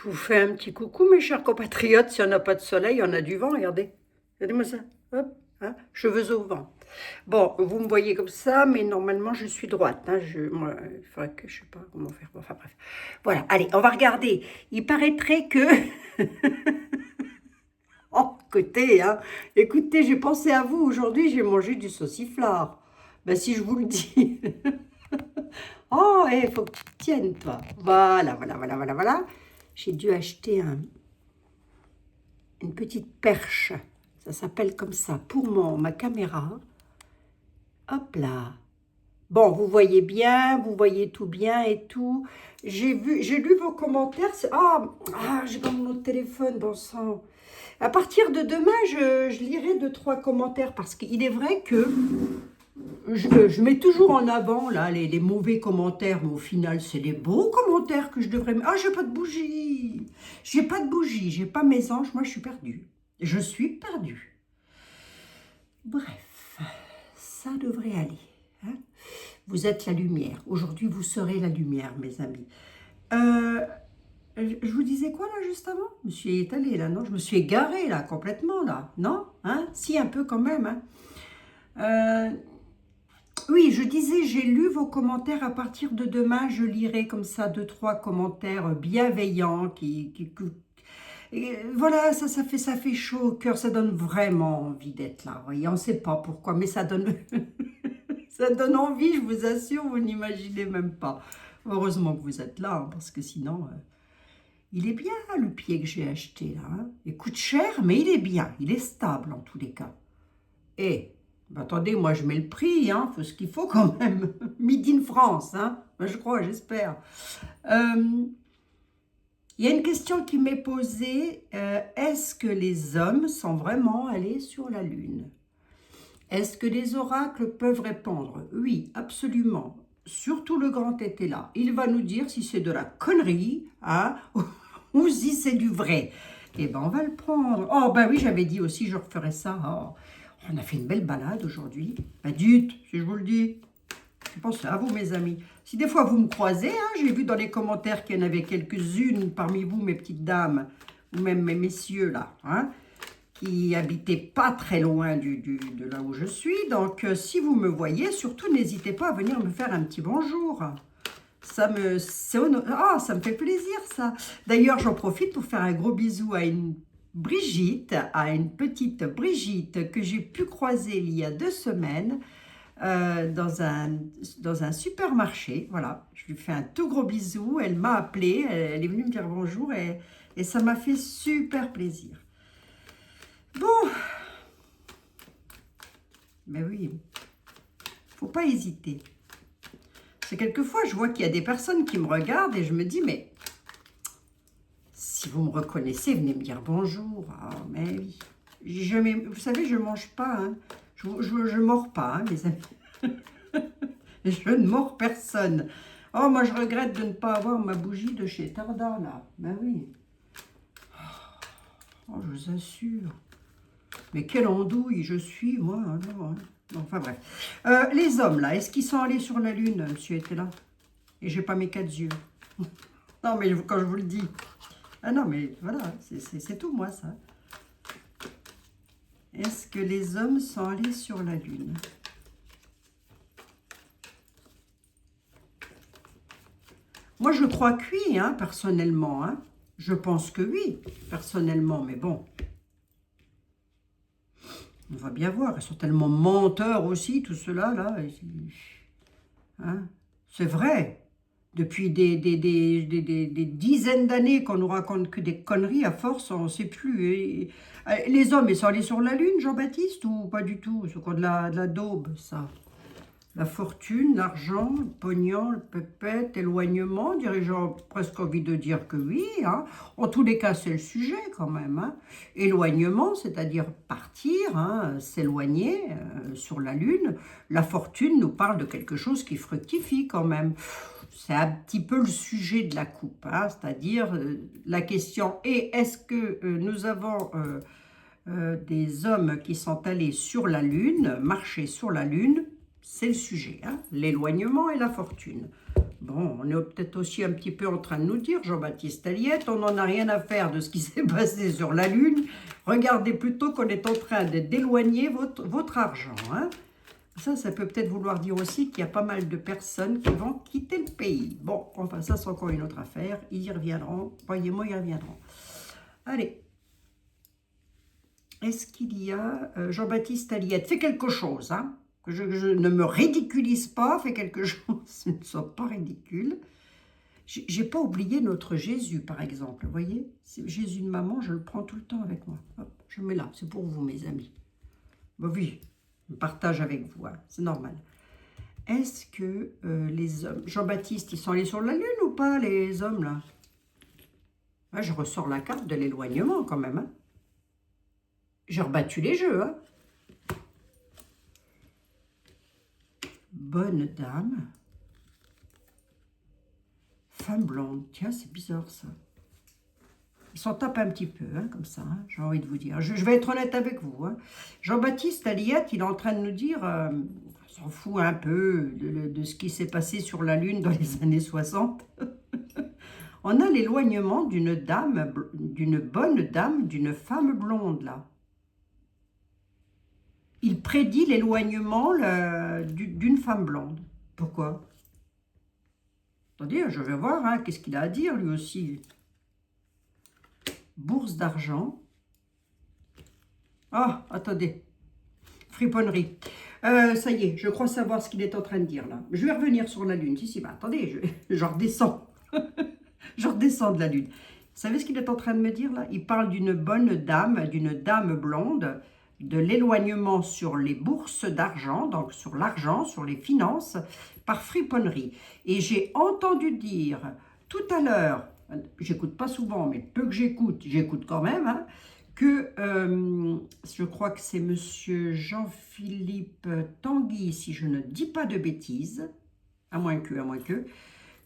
vous fais un petit coucou, mes chers compatriotes. S'il n'y en a pas de soleil, il y en a du vent, regardez. Regardez-moi ça. Hop, hein, cheveux au vent. Bon, vous me voyez comme ça, mais normalement, je suis droite. Hein, moi, il faudrait que, je sais pas comment faire. Bon, enfin, bref. Voilà, allez, on va regarder. Il paraîtrait que... Oh, écoutez, hein, écoutez, j'ai pensé à vous. Aujourd'hui, j'ai mangé du sauciflard. Ben, si je vous le dis... Oh, il faut que tu te tiennes, toi. Voilà. J'ai dû acheter une petite perche. Ça s'appelle comme ça, pour ma caméra. Hop là. Bon, vous voyez bien, vous voyez tout bien et tout. J'ai lu vos commentaires. J'ai pas mon autre téléphone, bon sang. À partir de demain, je lirai 2, 3 commentaires parce qu'il est vrai que je mets toujours en avant là les mauvais commentaires, mais au final, c'est les beaux commentaires que je devrais mettre. Ah, j'ai pas de bougie. J'ai pas de bougie, j'ai pas mes anges. Moi, je suis perdue. Je suis perdue. Bref, ça devrait aller. Hein. Vous êtes la lumière. Aujourd'hui, vous serez la lumière, mes amis. Je vous disais quoi, là, juste avant? Je me suis étalée, là, non? Je me suis égarée, là, complètement, là. Non? Hein? Si, un peu, quand même, hein. Oui, je disais, j'ai lu vos commentaires. À partir de demain, je lirai comme ça 2, 3 commentaires bienveillants et voilà, ça fait chaud au cœur, ça donne vraiment envie d'être là. Vous voyez, on ne sait pas pourquoi, mais ça donne, ça donne envie, je vous assure, vous n'imaginez même pas. Heureusement que vous êtes là, hein, parce que sinon, il est bien le pied que j'ai acheté là. Hein. Il coûte cher, mais il est bien, il est stable en tous les cas. Et attendez, moi je mets le prix, hein, faut ce qu'il faut quand même. Made in France, hein, je crois, j'espère. Il y a une question qui m'est posée. Est-ce que les hommes sont vraiment allés sur la Lune? Est-ce que les oracles peuvent répondre? Oui, absolument. Surtout le grand était là. Il va nous dire si c'est de la connerie, hein, ou si c'est du vrai. Eh ben, on va le prendre. Oh, ben oui, j'avais dit aussi, je referais ça. Oh. On a fait une belle balade aujourd'hui. Ben, dites, si je vous le dis. Je pense à vous, mes amis. Si des fois vous me croisez, hein, j'ai vu dans les commentaires qu'il y en avait quelques-unes parmi vous, mes petites dames, ou même mes messieurs, là, hein, qui habitaient pas très loin de là où je suis. Donc, si vous me voyez, surtout, n'hésitez pas à venir me faire un petit bonjour. Ça me fait plaisir, ça. D'ailleurs, j'en profite pour faire un gros bisou à une petite Brigitte que j'ai pu croiser il y a 2 semaines dans un supermarché. Voilà, je lui fais un tout gros bisou. Elle m'a appelé, elle est venue me dire bonjour et ça m'a fait super plaisir. Bon, mais oui, faut pas hésiter. C'est quelquefois, je vois qu'il y a des personnes qui me regardent et je me dis, mais si vous me reconnaissez, venez me dire bonjour. Ah, mais oui. Vous savez, je ne mange pas. Hein. Je ne mords pas, hein, mes amis. Je ne mords personne. Oh, moi, je regrette de ne pas avoir ma bougie de chez Tarda, là. Ben oui. Oh, je vous assure. Mais quelle andouille je suis, moi. Alors, hein. Enfin, bref. Les hommes, là, est-ce qu'ils sont allés sur la Lune? Monsieur était là. Et j'ai pas mes 4 yeux. Non, mais quand je vous le dis. Ah non, mais voilà, c'est tout, moi, ça. Est-ce que les hommes sont allés sur la Lune? Moi, je crois que oui, hein, personnellement. Hein. Je pense que oui, personnellement, mais bon. On va bien voir. Ils sont tellement menteurs aussi, tout cela, là. Hein. C'est vrai. Depuis des dizaines d'années qu'on nous raconte que des conneries, à force, on ne sait plus. Les hommes, ils sont allés sur la Lune, Jean-Baptiste, ou pas du tout? C'est quoi de la daube, ça? La fortune, l'argent, le pognon, le pépette, éloignement, dirigeant presque envie de dire que oui. Hein. En tous les cas, c'est le sujet quand même. Hein. Éloignement, c'est-à-dire partir, hein, s'éloigner sur la Lune. La fortune nous parle de quelque chose qui fructifie quand même. C'est un petit peu le sujet de la coupe, hein, c'est-à-dire la question est, est-ce que nous avons des hommes qui sont allés sur la Lune, marcher sur la Lune? C'est le sujet, hein, l'éloignement et la fortune. Bon, on est peut-être aussi un petit peu en train de nous dire, Jean-Baptiste Aliette, on n'en a rien à faire de ce qui s'est passé sur la Lune. Regardez plutôt qu'on est en train d'éloigner votre argent. Hein. Ça peut peut-être vouloir dire aussi qu'il y a pas mal de personnes qui vont quitter le pays. Bon, enfin, ça, c'est encore une autre affaire. Ils y reviendront. Croyez-moi, ils y reviendront. Allez. Est-ce qu'il y a Jean-Baptiste Aliette? Fais quelque chose, hein. Que je ne me ridiculise pas, fais quelque chose. Ce ne soit pas ridicule. J'ai pas oublié notre Jésus, par exemple. Vous voyez, Jésus de maman, je le prends tout le temps avec moi. Hop, je le mets là, c'est pour vous, mes amis. Bon, oui, je partage avec vous, hein, c'est normal. Est-ce que les hommes... Jean-Baptiste, ils sont allés sur la Lune ou pas, les hommes, là? Ah, je ressors la carte de l'éloignement, quand même. Hein. J'ai rebattu les jeux. Hein. Bonne dame. Femme blonde. Tiens, c'est bizarre, ça. Ils s'en tapent un petit peu, hein, comme ça, hein, j'ai envie de vous dire. Je vais être honnête avec vous. Hein. Jean-Baptiste Aliette, il est en train de nous dire, on s'en fout un peu de ce qui s'est passé sur la Lune dans les années 60. On a l'éloignement d'une dame, d'une bonne dame, d'une femme blonde, là. Il prédit l'éloignement d'une femme blonde. Pourquoi? Attendez, je vais voir, hein, qu'est-ce qu'il a à dire, lui aussi. Bourse d'argent. Ah, attendez. Friponnerie. Ça y est, je crois savoir ce qu'il est en train de dire là. Je vais revenir sur la Lune. Si, bah attendez, je redescends. Je redescends de la Lune. Vous savez ce qu'il est en train de me dire là? Il parle d'une bonne dame, d'une dame blonde, de l'éloignement sur les bourses d'argent, donc sur l'argent, sur les finances, par friponnerie. Et j'ai entendu dire tout à l'heure, j'écoute pas souvent, mais peu que j'écoute quand même, hein, que je crois que c'est monsieur Jean-Philippe Tanguy, si je ne dis pas de bêtises, à moins que,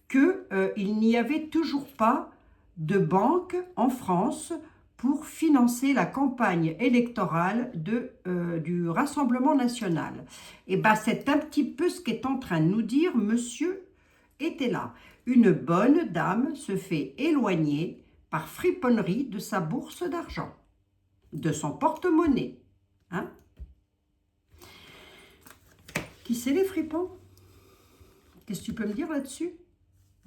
qu'il n'y avait toujours pas de banque en France pour financer la campagne électorale du Rassemblement national. Et bien, c'est un petit peu ce qu'est en train de nous dire monsieur était là. Une bonne dame se fait éloigner par friponnerie de sa bourse d'argent, de son porte-monnaie. Hein? Qui c'est les fripons? Qu'est-ce que tu peux me dire là-dessus?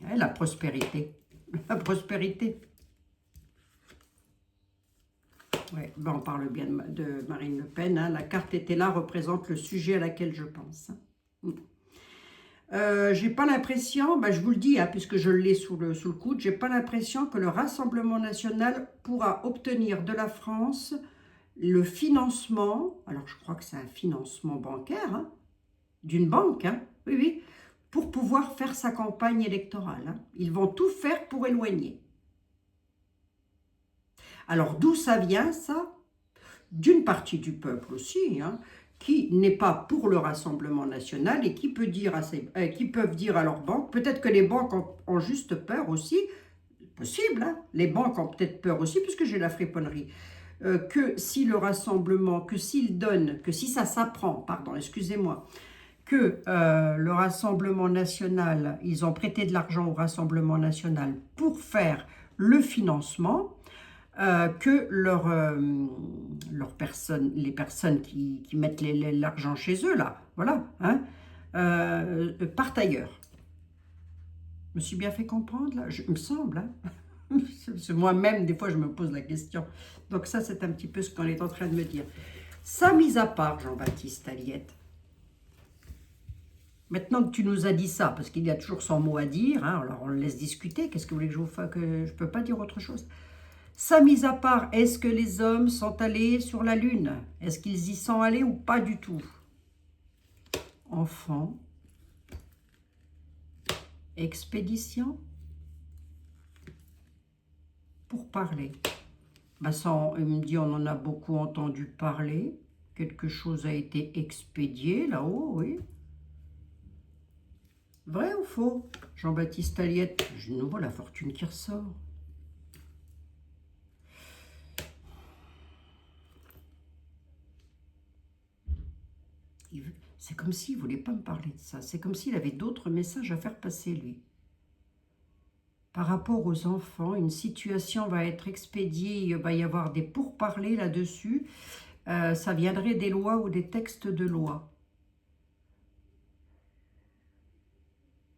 Ouais, la prospérité. La prospérité. Ouais, ben on parle bien de Marine Le Pen. Hein. La carte était là, représente le sujet à laquelle je pense. J'ai pas l'impression, ben je vous le dis, hein, puisque je l'ai sous le coude, j'ai pas l'impression que le Rassemblement national pourra obtenir de la France le financement, alors je crois que c'est un financement bancaire, hein, d'une banque, hein, oui, oui, pour pouvoir faire sa campagne électorale. Hein. Ils vont tout faire pour éloigner. Alors d'où ça vient ça? D'une partie du peuple aussi, hein, qui n'est pas pour le Rassemblement national et qui peuvent dire à leurs banques, peut-être que les banques ont juste peur aussi, possible, hein, les banques ont peut-être peur aussi, puisque j'ai la friponnerie, que si le rassemblement, que s'ils donnent, que si ça s'apprend, pardon, excusez-moi, que le Rassemblement national, ils ont prêté de l'argent au Rassemblement national pour faire le financement, que les personnes qui mettent l'argent chez eux, là, voilà, hein, partent ailleurs. Je me suis bien fait comprendre, là, il me semble, hein. Moi-même, des fois, je me pose la question. Donc ça, c'est un petit peu ce qu'on est en train de me dire. Ça, mis à part, Jean-Baptiste Aliette, maintenant que tu nous as dit ça, parce qu'il y a toujours son mot à dire, hein, alors on le laisse discuter, qu'est-ce que vous voulez que je vous fasse, que je ne peux pas dire autre chose. Ça, mis à part, est-ce que les hommes sont allés sur la Lune? Est-ce qu'ils y sont allés ou pas du tout? Enfant. Expédition. Pour parler. Ben ça, il me dit, on en a beaucoup entendu parler. Quelque chose a été expédié là-haut, oui. Vrai ou faux? Jean-Baptiste Aliette, je ne vois la fortune qui ressort. C'est comme s'il ne voulait pas me parler de ça. C'est comme s'il avait d'autres messages à faire passer, lui. Par rapport aux enfants, une situation va être expédiée, il va y avoir des pourparlers là-dessus. Ça viendrait des lois ou des textes de loi.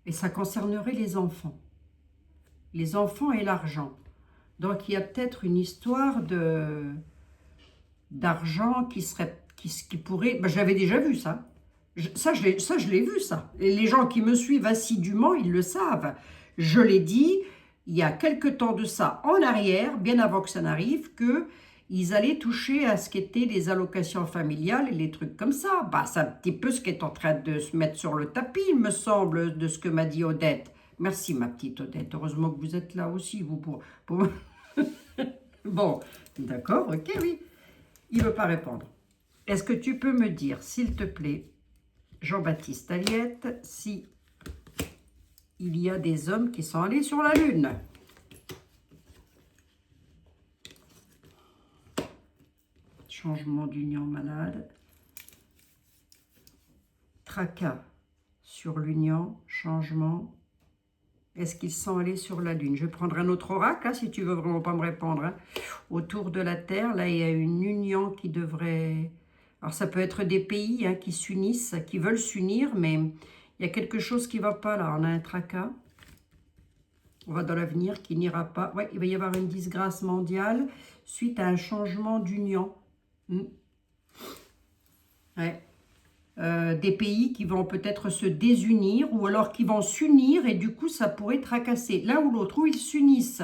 Et ça concernerait les enfants. Les enfants et l'argent. Donc il y a peut-être une histoire d'argent qui pourrait... Ben, j'avais déjà vu ça. Ça, je l'ai vu, ça. Et les gens qui me suivent assidûment, ils le savent. Je l'ai dit il y a quelque temps de ça en arrière, bien avant que ça n'arrive, qu'ils allaient toucher à ce qu'étaient les allocations familiales et les trucs comme ça. Bah, c'est un petit peu ce qui est en train de se mettre sur le tapis, il me semble, de ce que m'a dit Odette. Merci, ma petite Odette. Heureusement que vous êtes là aussi, vous, pour... Bon, d'accord, ok, oui. Il ne veut pas répondre. Est-ce que tu peux me dire, s'il te plaît, Jean-Baptiste Aliette, si il y a des hommes qui sont allés sur la Lune? Changement d'union malade. Tracas sur l'union, changement. Est-ce qu'ils sont allés sur la Lune? Je vais prendre un autre oracle, hein, si tu veux vraiment pas me répondre. Hein. Autour de la Terre, là, il y a une union qui devrait... Alors, ça peut être des pays hein, qui s'unissent, qui veulent s'unir, mais il y a quelque chose qui ne va pas, là. On a un tracas. On va dans l'avenir qui n'ira pas. Ouais, il va y avoir une disgrâce mondiale suite à un changement d'union. Ouais. Des pays qui vont peut-être se désunir ou alors qui vont s'unir et du coup ça pourrait tracasser l'un ou l'autre, ou ils s'unissent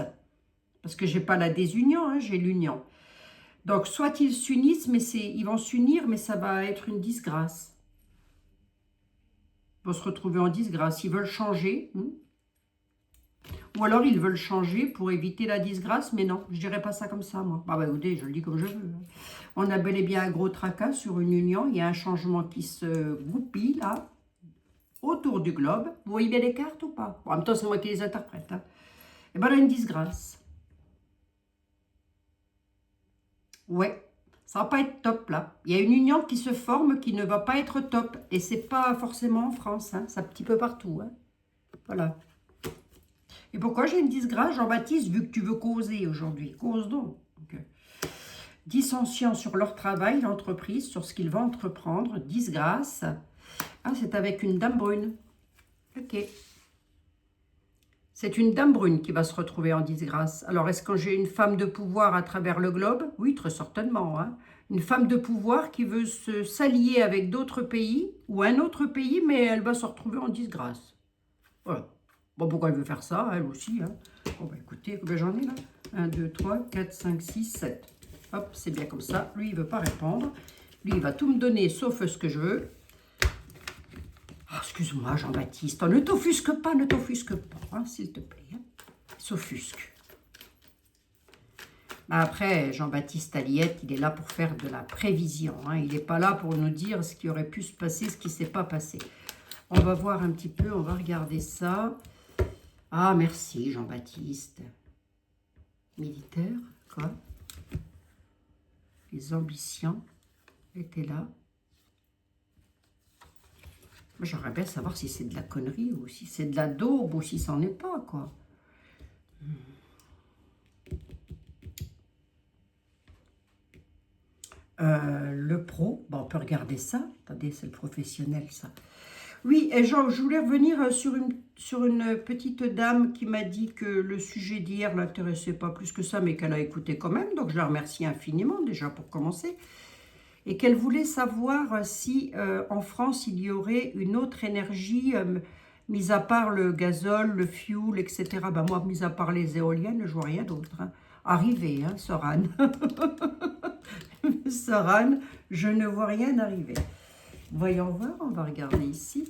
parce que j'ai pas la désunion, hein, j'ai l'union. Donc soit ils s'unissent mais ils vont s'unir mais ça va être une disgrâce. Ils vont se retrouver en disgrâce, ils veulent changer. Ou alors ils veulent changer pour éviter la disgrâce, mais non, je dirais pas ça comme ça, moi. Bah écoutez, je le dis comme je veux. On a bel et bien un gros tracas sur une union, il y a un changement qui se goupille, là, autour du globe. Vous voyez bien les cartes ou pas? Bon, en même temps, c'est moi qui les interprète. Hein. Et bien là, une disgrâce. Ouais, ça va pas être top, là. Il y a une union qui se forme qui ne va pas être top. Et c'est pas forcément en France, hein, c'est un petit peu partout. Hein. Voilà. Et pourquoi j'ai une disgrâce, Jean-Baptiste, vu que tu veux causer aujourd'hui? Cause donc. Dissension sur leur travail, l'entreprise, sur ce qu'ils vont entreprendre. Disgrâce. Ah, c'est avec une dame brune. Ok. C'est une dame brune qui va se retrouver en disgrâce. Alors, est-ce que j'ai une femme de pouvoir à travers le globe? Oui, très certainement. Hein. Une femme de pouvoir qui veut s'allier avec d'autres pays ou un autre pays, mais elle va se retrouver en disgrâce. Voilà. Bon, pourquoi elle veut faire ça, elle aussi. Hein. Bon, bah écoutez, combien j'en ai là? 1, 2, 3, 4, 5, 6, 7. Hop, c'est bien comme ça. Lui, il ne veut pas répondre. Lui, il va tout me donner, sauf ce que je veux. Oh, excuse-moi, Jean-Baptiste. Ne t'offusque pas, hein, s'il te plaît. Hein. S'offusque. Après, Jean-Baptiste Aliette, il est là pour faire de la prévision. Hein. Il n'est pas là pour nous dire ce qui aurait pu se passer, ce qui ne s'est pas passé. On va voir un petit peu, on va regarder ça. Ah, merci Jean-Baptiste. Militaire, quoi? Les ambitions étaient là. J'aimerais bien savoir si c'est de la connerie ou si c'est de la daube ou si c'en est pas, quoi. Le pro, bon, on peut regarder ça. Attendez, c'est le professionnel, ça. Oui, et Jean, je voulais revenir sur une petite dame qui m'a dit que le sujet d'hier ne l'intéressait pas plus que ça, mais qu'elle a écouté quand même. Donc, je la remercie infiniment, déjà, pour commencer. Et qu'elle voulait savoir si, en France, il y aurait une autre énergie, mis à part le gazole, le fuel, etc. Ben, moi, mis à part les éoliennes, je vois rien d'autre. Hein. Arriver, hein, Soran. Soran, je ne vois rien arriver. Voyons voir, on va regarder ici.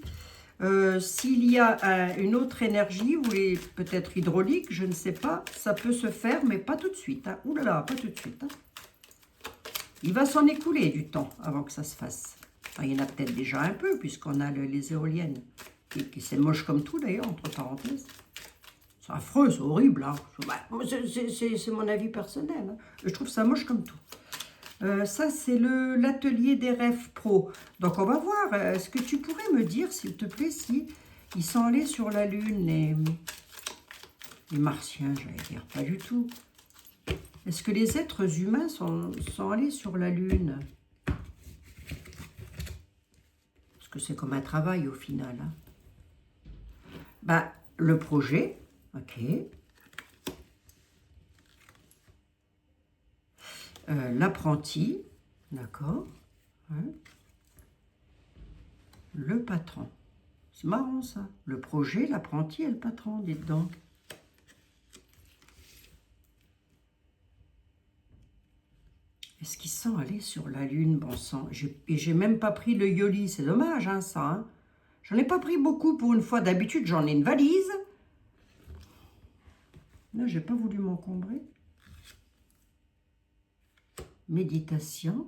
S'il y a une autre énergie, ou peut-être hydraulique, je ne sais pas, ça peut se faire, mais pas tout de suite. Hein. Ouh là là, pas tout de suite. Hein. Il va s'en écouler du temps avant que ça se fasse. Enfin, il y en a peut-être déjà un peu, puisqu'on a les éoliennes. Et c'est moche comme tout, d'ailleurs, entre parenthèses. C'est affreux, c'est horrible. Hein. C'est mon avis personnel. Hein. Je trouve ça moche comme tout. Ça, c'est l'atelier des rêves pro. Donc, on va voir. Est-ce que tu pourrais me dire, s'il te plaît, si ils sont allés sur la Lune Les martiens, j'allais dire, pas du tout. Est-ce que les êtres humains sont allés sur la Lune? Parce que c'est comme un travail au final. Hein. Bah, le projet, ok. L'apprenti, d'accord. Ouais. Le patron. C'est marrant ça. Le projet, l'apprenti et le patron, dites donc. Est-ce qu'ils sont allés sur la Lune, bon sang? Et j'ai même pas pris le Yoli, c'est dommage, hein, ça. Hein. J'en ai pas pris beaucoup pour une fois. D'habitude, j'en ai une valise. Là, j'ai pas voulu m'encombrer. Méditation.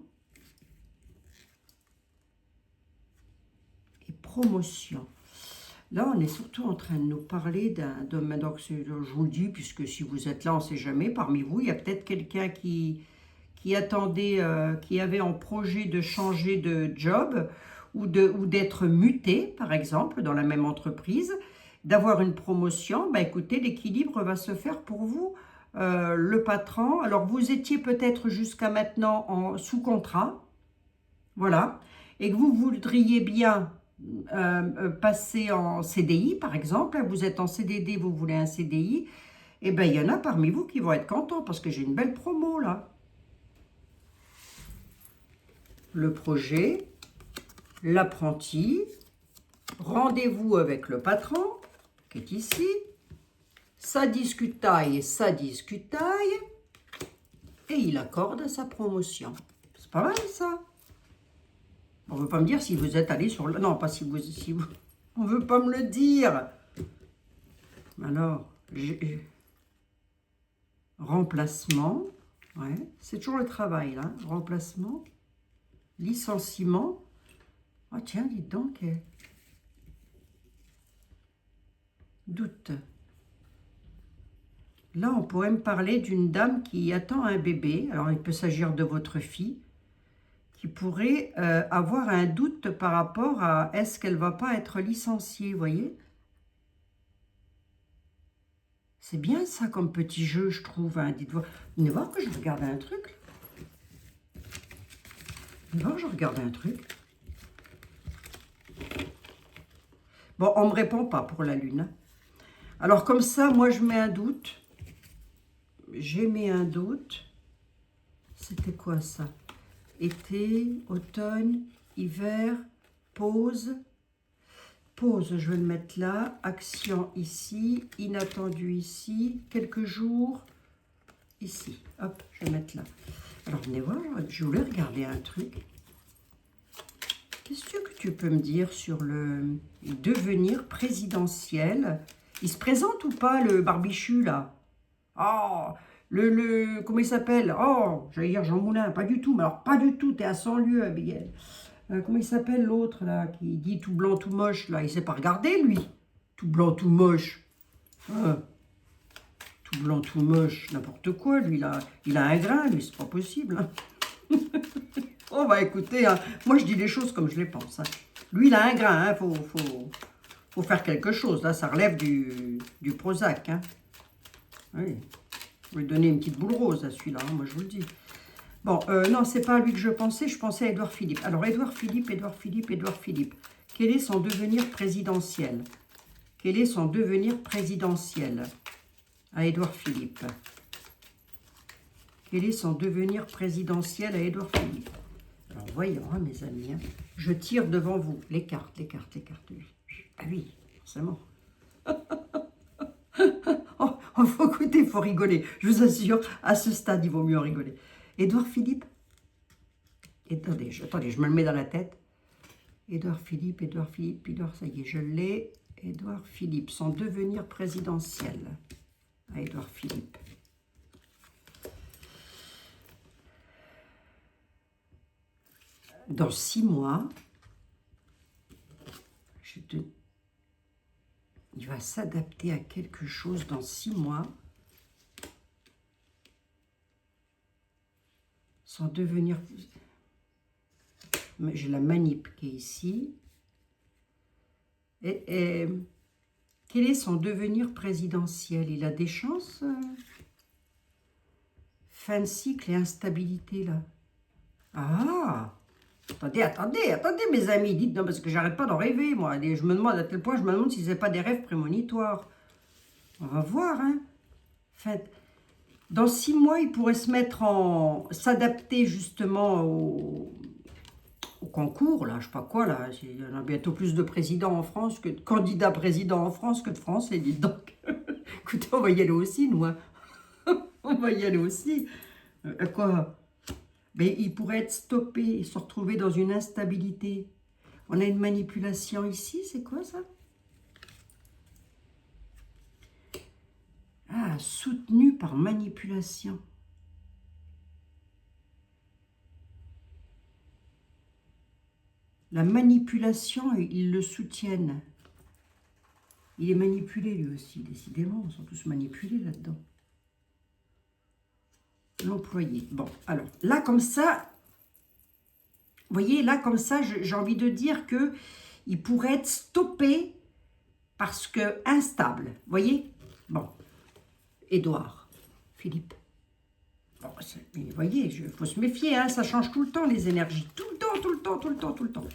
Et promotion. Là, on est surtout en train de nous parler d'un domaine. Donc, je vous le dis, puisque si vous êtes là, on ne sait jamais. Parmi vous, il y a peut-être quelqu'un qui attendait, qui avait en projet de changer de job ou d'être muté, par exemple, dans la même entreprise, d'avoir une promotion. Ben, écoutez, l'équilibre va se faire pour vous. Le patron, alors vous étiez peut-être jusqu'à maintenant sous contrat, voilà, et que vous voudriez bien passer en CDI, par exemple, vous êtes en CDD, vous voulez un CDI, et bien il y en a parmi vous qui vont être contents parce que j'ai une belle promo là. Le projet, l'apprenti, rendez-vous avec le patron qui est ici, ça discutaille, et il accorde sa promotion. C'est pas mal ça. On ne veut pas me dire si vous êtes allé sur le... Non, pas si vous... On ne veut pas me le dire. Alors, remplacement. Ouais, c'est toujours le travail, là. Remplacement. Licenciement. Ah, oh, tiens, dites donc. Doute. Là, on pourrait me parler d'une dame qui attend un bébé. Alors, il peut s'agir de votre fille qui pourrait avoir un doute par rapport à est-ce qu'elle ne va pas être licenciée, vous voyez? C'est bien ça comme petit jeu, je trouve. Hein. Dites-vous, venez voir que je regarde un truc. Venez voir, je regarde un truc. Bon, on ne me répond pas pour la Lune. Alors comme ça, moi, je mets un doute. J'ai mis un doute. C'était quoi ça? Été, automne, hiver, pause. Pause, je vais le mettre là. Action ici, inattendu ici, quelques jours ici. Hop, je vais mettre là. Alors, venez voir, je voulais regarder un truc. Qu'est-ce que tu peux me dire sur le devenir présidentiel? Il se présente ou pas, le barbichu, là? Oh, comment il s'appelle? Oh, j'allais dire Jean Moulin, pas du tout. Mais alors, pas du tout, t'es à 100 lieues, Abigail. Comment il s'appelle l'autre, là, qui dit tout blanc, tout moche, là? Il sait pas regarder, lui. Tout blanc, tout moche. Tout blanc, tout moche, n'importe quoi, lui, là. Il a un grain, lui, c'est pas possible. Hein. Oh, bah écoutez, hein, moi, je dis les choses comme je les pense. Hein. Lui, il a un grain, hein, faut faire quelque chose. Là, ça relève du Prozac. Hein. Oui. Je vais lui donner une petite boule rose à celui-là, hein, moi, je vous le dis. Bon, non, c'est pas à lui que je pensais à Édouard Philippe. Alors, Édouard Philippe. Quel est son devenir présidentiel? Quel est son devenir présidentiel à Édouard Philippe? Quel est son devenir présidentiel à Édouard Philippe? Alors, voyons, hein, mes amis, hein, je tire devant vous les cartes. Ah oui, forcément. Oh, faut écouter, il faut rigoler. Je vous assure, à ce stade, il vaut mieux en rigoler. Édouard Philippe. Attendez, je me le mets dans la tête. Édouard Philippe, ça y est, je l'ai. Édouard Philippe, son devenir présidentiel. À Édouard Philippe. Dans 6 mois, il va s'adapter à quelque chose dans 6 mois. Son devenir... J'ai la manip qui est ici. Et Quel est son devenir présidentiel? Il a des chances Fin de cycle et instabilité, là. Ah! Attendez, mes amis, dites non, parce que j'arrête pas d'en rêver, moi. Et je me demande à tel point, je me demande si c'est pas des rêves prémonitoires. On va voir, hein. Dans 6 mois, il pourrait se mettre s'adapter justement au concours, là, je sais pas quoi, là. Il y en a bientôt plus de présidents en France que de candidats présidents en France que de Français, dites donc. Écoutez, on va y aller aussi, nous, hein. On va y aller aussi. Quoi? Mais il pourrait être stoppé et se retrouver dans une instabilité. On a une manipulation ici, c'est quoi ça? Ah, soutenu par manipulation. La manipulation, ils le soutiennent. Il est manipulé lui aussi, décidément, ils sont tous manipulés là-dedans. L'employé. Bon, alors, là comme ça, vous voyez, là comme ça, j'ai envie de dire que il pourrait être stoppé parce que instable. Vous voyez? Bon, Édouard, Philippe. Bon, mais vous voyez, il faut se méfier, hein, ça change tout le temps les énergies. Tout le temps.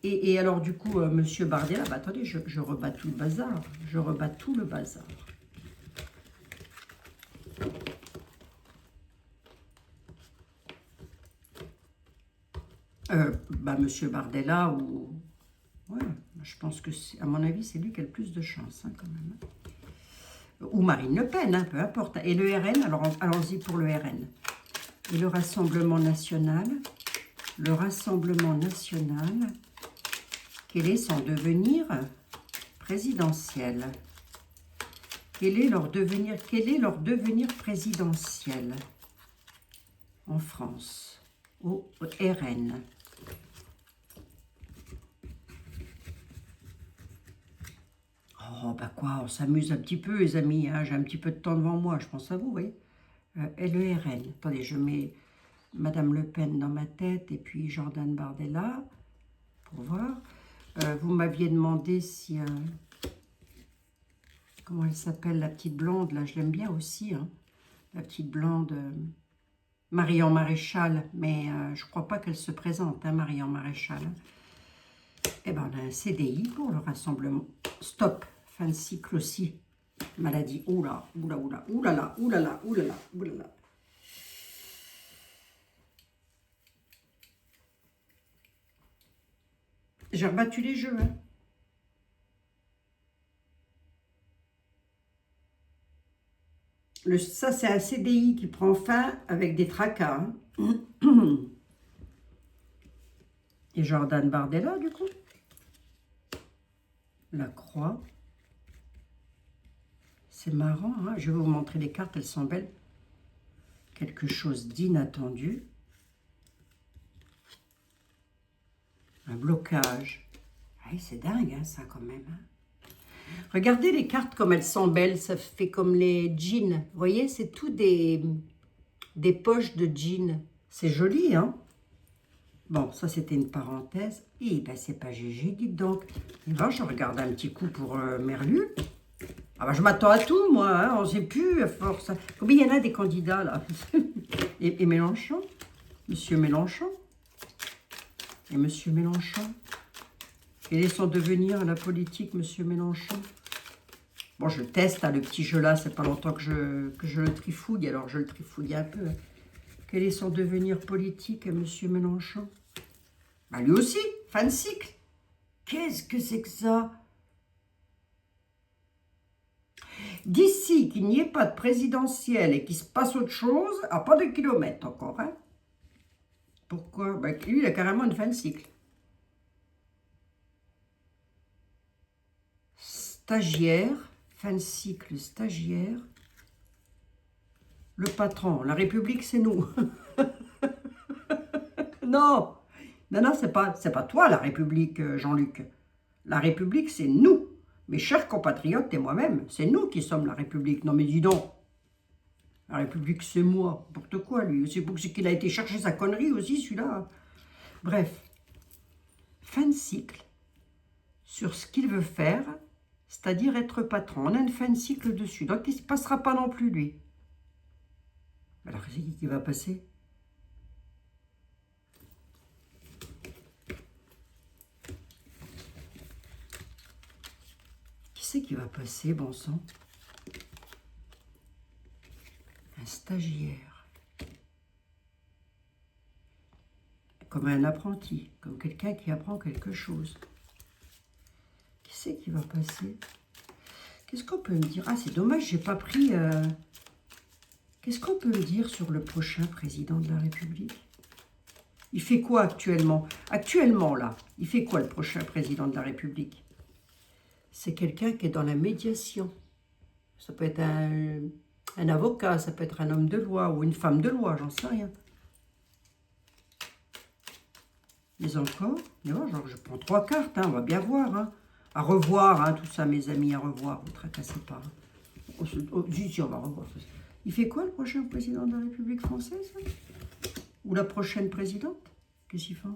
Et alors du coup, Monsieur Bardella, bah, attendez, je rebats tout le bazar. Je rebats tout le bazar. Bah, Monsieur Bardella, ou... Ouais, je pense que, à mon avis, c'est lui qui a le plus de chance, hein, quand même. Ou Marine Le Pen, hein, peu importe. Et le RN, alors allons-y pour le RN. Et le Rassemblement National. Le Rassemblement National, quel est son devenir présidentiel? Quel est leur devenir présidentiel en France, au RN? Oh, bah quoi, on s'amuse un petit peu, les amis, hein, j'ai un petit peu de temps devant moi, je pense à vous, oui. LERN, attendez, je mets Madame Le Pen dans ma tête, et puis Jordan Bardella, pour voir. Vous m'aviez demandé si... comment elle s'appelle, la petite blonde, là, je l'aime bien aussi, hein, la petite blonde... Marion Maréchal, mais je ne crois pas qu'elle se présente, hein, Marion Maréchal. Eh bien, on a un CDI pour le rassemblement. Stop, fin de cycle aussi. Maladie, oula. J'ai rebattu les jeux, hein. Ça, c'est un CDI qui prend fin avec des tracas, hein. Et Jordan Bardella, du coup. La croix. C'est marrant, hein. Je vais vous montrer les cartes, elles sont belles. Quelque chose d'inattendu. Un blocage. Ah, c'est dingue, hein, ça, quand même. Hein. Regardez les cartes comme elles sont belles. Ça fait comme les jeans. Vous voyez, c'est tout des poches de jeans. C'est joli, hein. Bon, ça, c'était une parenthèse. Et ben, c'est pas GG, dites donc. Et ben, je regarde un petit coup pour Merlu. Ah ben, je m'attends à tout, moi. Hein, on ne sait plus, à force. Combien il y en a des candidats, là? et Mélenchon? Monsieur Mélenchon? Et Monsieur Mélenchon? Quel est son devenir à la politique, Monsieur Mélenchon? Bon, je teste, hein, le petit jeu là, c'est pas longtemps que je le trifouille, alors je le trifouille un peu. Quel est son devenir politique, Monsieur Mélenchon? Bah, lui aussi, fin de cycle. Qu'est-ce que c'est que ça? D'ici qu'il n'y ait pas de présidentielle et qu'il se passe autre chose, à pas de kilomètres encore, hein? Pourquoi? Bah, lui, il a carrément une fin de cycle. Stagiaire, fin de cycle, stagiaire. Le patron, la République, c'est nous. Non, c'est pas toi, la République, Jean-Luc. La République, c'est nous. Mes chers compatriotes et moi-même, c'est nous qui sommes la République. Non, mais dis donc. La République, c'est moi. N'importe quoi, lui. C'est pour qu'il a été chercher sa connerie aussi, celui-là. Bref. Fin de cycle. Sur ce qu'il veut faire, c'est-à-dire être patron. On a une fin de cycle dessus, donc il ne passera pas non plus, lui. Alors, c'est qui va passer? Qui c'est qui va passer, bon sang? Un stagiaire. Comme un apprenti, comme quelqu'un qui apprend quelque chose. Qui c'est qui va passer? Qu'est-ce qu'on peut me dire? Ah, c'est dommage, j'ai pas pris... Qu'est-ce qu'on peut me dire sur le prochain président de la République? Il fait quoi actuellement? Actuellement, là, il fait quoi le prochain président de la République? C'est quelqu'un qui est dans la médiation. Ça peut être un avocat, ça peut être un homme de loi ou une femme de loi, j'en sais rien. Mais encore, genre, je prends 3 cartes, hein, on va bien voir. Hein. À revoir, hein, tout ça, mes amis, à revoir, ne vous tracassez pas. On va revoir tout ça. Il fait quoi le prochain président de la République française? Ou la prochaine présidente? Qu'est-ce qu'il fait?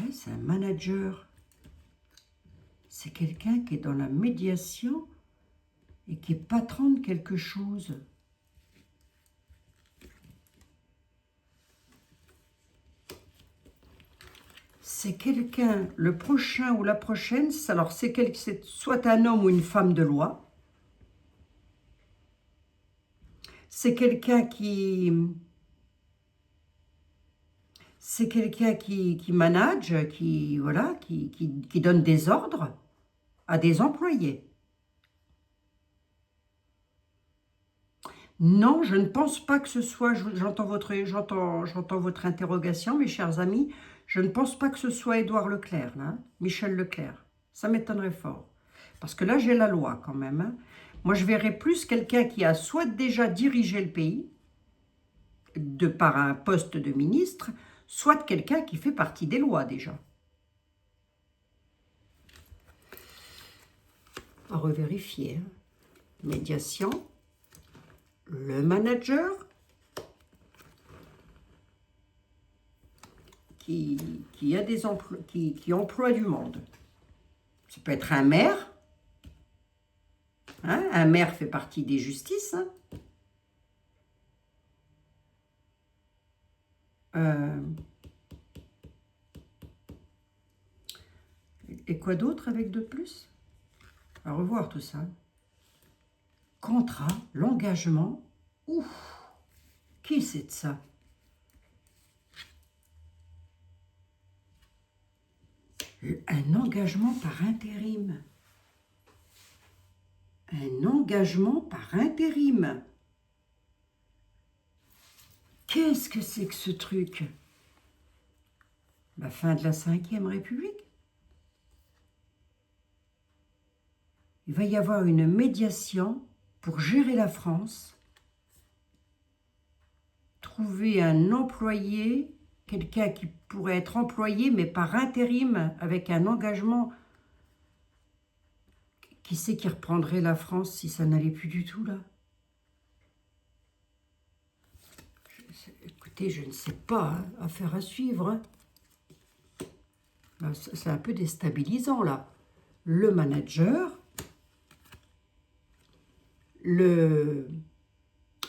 Ouais, c'est un manager. C'est quelqu'un qui est dans la médiation et qui est patron de quelque chose. C'est quelqu'un, le prochain ou la prochaine, alors c'est soit un homme ou une femme de loi. C'est quelqu'un qui manage, voilà, qui donne des ordres à des employés. Non, je ne pense pas que ce soit, j'entends votre interrogation, mes chers amis, je ne pense pas que ce soit Édouard Leclerc, hein, Michel Leclerc. Ça m'étonnerait fort. Parce que là, j'ai la loi quand même. Hein. Moi, je verrais plus quelqu'un qui a soit déjà dirigé le pays, par un poste de ministre, soit quelqu'un qui fait partie des lois déjà. À revérifier. Hein. Médiation. Le manager qui a des qui emploie du monde. Ça peut être un maire. Hein, un maire fait partie des justices. Hein. Et quoi d'autre avec de plus? À revoir tout ça. Contrat, l'engagement. Ouf, qui c'est de ça? Un engagement par intérim. Un engagement par intérim. Qu'est-ce que c'est que ce truc? La fin de la Ve République. Il va y avoir une médiation pour gérer la France. Trouver un employé, quelqu'un qui pourrait être employé, mais par intérim, avec un engagement. Qui c'est qui reprendrait la France si ça n'allait plus du tout, là? Écoutez, je ne sais pas, hein, affaire à suivre. Hein. C'est un peu déstabilisant, là. Le manager,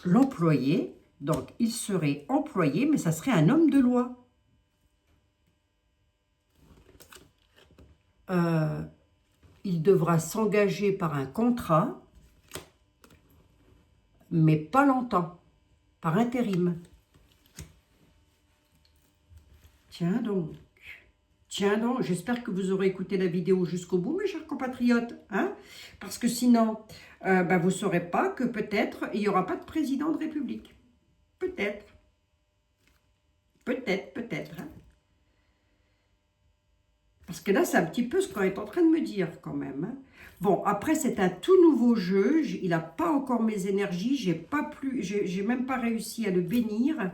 l'employé, donc il serait employé, mais ça serait un homme de loi. Il devra s'engager par un contrat, mais pas longtemps, par intérim. Tiens donc, j'espère que vous aurez écouté la vidéo jusqu'au bout, mes chers compatriotes, hein, parce que sinon, vous ne saurez pas que peut-être il n'y aura pas de président de République. Peut-être. Peut-être. Hein. Parce que là, c'est un petit peu ce qu'on est en train de me dire quand même. Hein. Bon, après, c'est un tout nouveau jeu. Il n'a pas encore mes énergies. J'ai même pas réussi à le bénir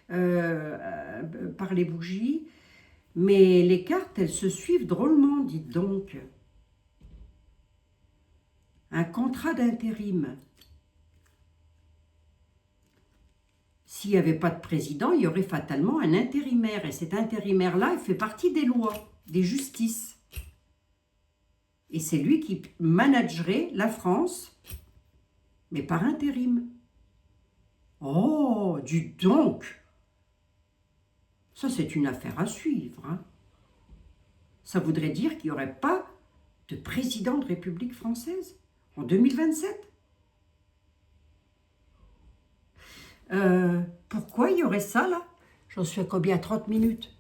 par les bougies. Mais les cartes, elles se suivent drôlement, dites donc. Un contrat d'intérim. S'il n'y avait pas de président, il y aurait fatalement un intérimaire. Et cet intérimaire-là, il fait partie des lois, des justices. Et c'est lui qui managerait la France, mais par intérim. Oh, dis donc! Ça, c'est une affaire à suivre. Hein. Ça voudrait dire qu'il n'y aurait pas de président de République française en 2027. Pourquoi il y aurait ça, là? J'en suis à combien? 30 minutes.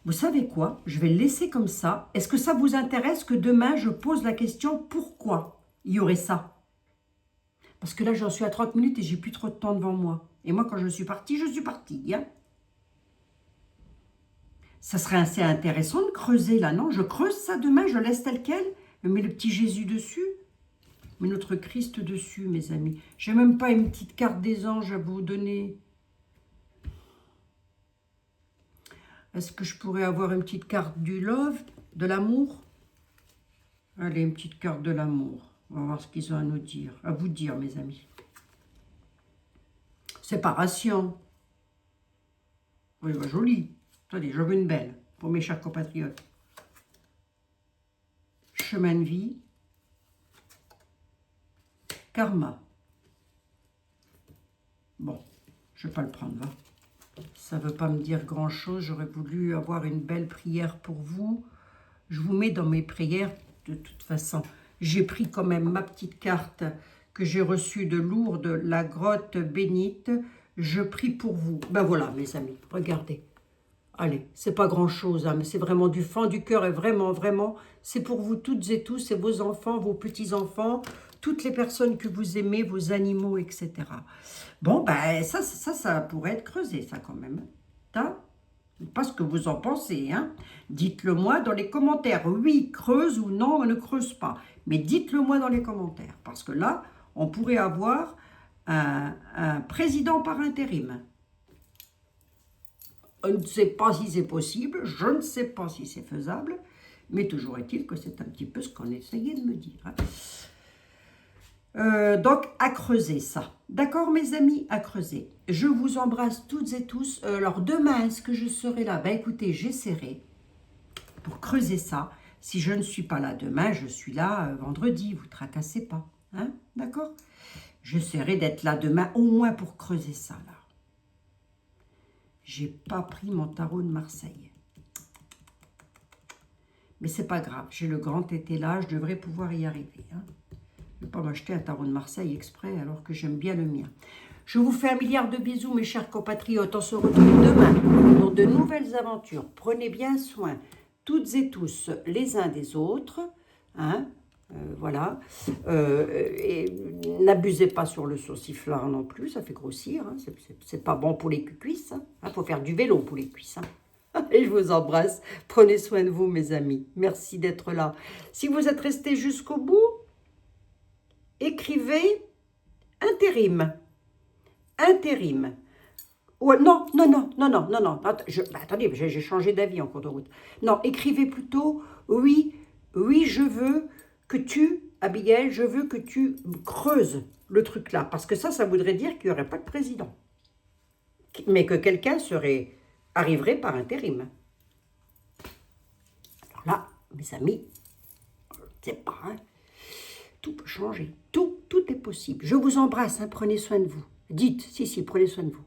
Vous savez quoi? Je vais le laisser comme ça. Est-ce que ça vous intéresse que demain, je pose la question pourquoi il y aurait ça? Parce que là, j'en suis à 30 minutes et j'ai plus trop de temps devant moi. Et moi, quand je suis partie, je suis partie. Hein. Ça serait assez intéressant de creuser là, non? Je creuse ça demain, je laisse tel quel. Je mets le petit Jésus dessus. Je mets notre Christ dessus, mes amis. J'ai même pas une petite carte des anges à vous donner. Est-ce que je pourrais avoir une petite carte du love, de l'amour? Allez, une petite carte de l'amour. On va voir ce qu'ils ont à nous dire, à vous dire, mes amis. Séparation. Oui, bah, joli. Attendez, j'en veux une belle pour mes chers compatriotes. Chemin de vie. Karma. Bon, je ne vais pas le prendre, là. Ça ne veut pas me dire grand-chose. J'aurais voulu avoir une belle prière pour vous. Je vous mets dans mes prières de toute façon. J'ai pris quand même ma petite carte que j'ai reçue de Lourdes, la grotte bénite. Je prie pour vous. Ben voilà, mes amis, regardez. Allez, c'est pas grand-chose, hein, mais c'est vraiment du fond du cœur et vraiment, vraiment, c'est pour vous toutes et tous, c'est vos enfants, vos petits-enfants, toutes les personnes que vous aimez, vos animaux, etc. Bon, ben ça pourrait être creusé, ça quand même. Hein? Pas ce que vous en pensez, hein. Dites-le moi dans les commentaires. Oui, creuse ou non, ne creuse pas. Mais dites-le moi dans les commentaires. Parce que là, on pourrait avoir un président par intérim. Je ne sais pas si c'est possible, je ne sais pas si c'est faisable, mais toujours est-il que c'est un petit peu ce qu'on essayait de me dire. Hein. Donc, à creuser ça. D'accord, mes amis, à creuser. Je vous embrasse toutes et tous. Alors, demain, est-ce que je serai là? Ben, écoutez, j'essaierai pour creuser ça. Si je ne suis pas là demain, je suis là vendredi. Vous ne tracassez pas. Hein? D'accord? J'essaierai d'être là demain, au moins pour creuser ça, là. J'ai pas pris mon tarot de Marseille. Mais c'est pas grave. J'ai le grand été là. Je devrais pouvoir y arriver. Hein. Je ne vais pas m'acheter un tarot de Marseille exprès alors que j'aime bien le mien. Je vous fais un milliard de bisous, mes chers compatriotes. On se retrouve demain dans de nouvelles aventures. Prenez bien soin, toutes et tous, les uns des autres. Hein. Voilà. Et n'abusez pas sur le sauciflard non plus, ça fait grossir. Hein. C'est pas bon pour les cuisses. Il faut faire du vélo pour les cuisses. Hein. Et je vous embrasse. Prenez soin de vous, mes amis. Merci d'être là. Si vous êtes restés jusqu'au bout, écrivez intérim. Intérim. Ouais, non. Attendez, j'ai changé d'avis en cours de route. Non, écrivez plutôt oui, je veux que tu, Abigail, je veux que tu creuses le truc là. Parce que ça voudrait dire qu'il n'y aurait pas de président. Mais que quelqu'un arriverait par intérim. Alors là, mes amis, je ne sais pas, hein, tout peut changer. Tout est possible. Je vous embrasse, hein, prenez soin de vous. Dites, si, prenez soin de vous.